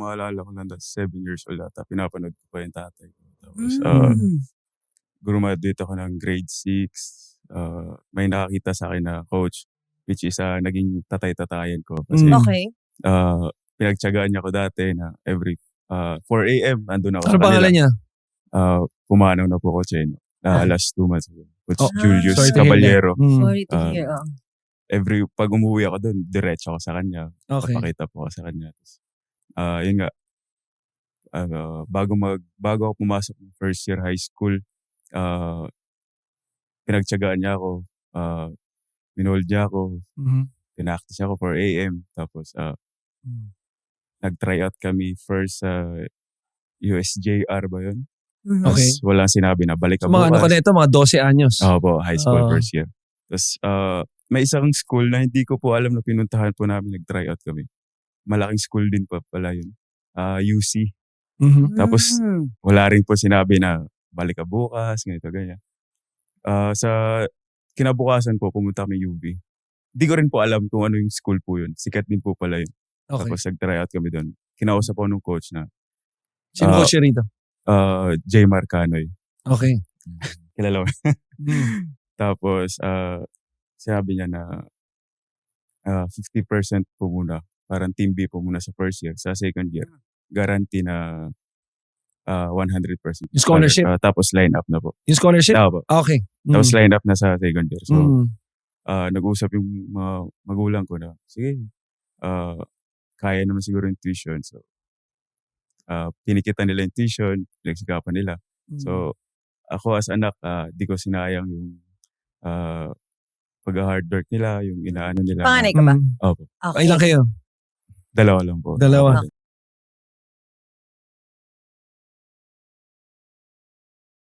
maalala ko lang 7 years old ata, pinapanood ko pa yung tatay ko. Tapos, graduate ako ng grade 6. May nakakita sa akin na coach, which is naging tatay-tatayan ko. Kasi Okay. pinagtiyagaan niya ako dati na every 4 a.m. andun ako Ano sa kanila. pangalan niya? Pumanaw na po ko siya. Last 2 months ago. Coach Julius sorry to hear Caballero. Sorry to hear. Pag umuwi ako doon, diretso ako sa kanya. Okay. Papakita po ako sa kanya. Yun nga, bago ako pumasok ng first year high school, pinagtiyagaan niya ako, minold niya ako, pinaktis niya ako 4 a.m. Tapos, nag-try out kami first sa USJR ba yun? Okay. Tapos walang sinabi na balik ka So mga ano ka bukas. na ito, mga 12 anyos. Po, high school Oo. first year. Tapos may isang school na hindi ko po alam na pinuntahan po namin, nag-try out kami. Malaking school din pa pala yun. UC. Tapos wala rin po sinabi na balik ka bukas, ganito, ganyan. Sa kinabukasan po, pumunta kami UV. Hindi ko rin po alam kung ano yung school po yun. Sikat din po pala yun. Okay. Tapos nag-try out kami doon. Kinausap ko nung coach na Sino coach siya rito? Jay Marcanoy. Okay. Kilala mo. Tapos sabi niya na 50% po muna. Parang team B po muna sa first year. Sa second year, guarantee na 100%. Yung scholarship? Tapos line up na po. Yung scholarship? Po. Okay. Tapos line up na sa second year. So, nag-usap yung mga magulang ko na, sige, kaya naman siguro yung tuition. So, pinikita nila yung tuition, pinagsikapan nila. So, ako as anak, di ko sinayang yung pag-hard work nila, yung inaano nila. Panganay ka ba? Opo. Okay. Ilan kayo? 2 lang po. Dalawa.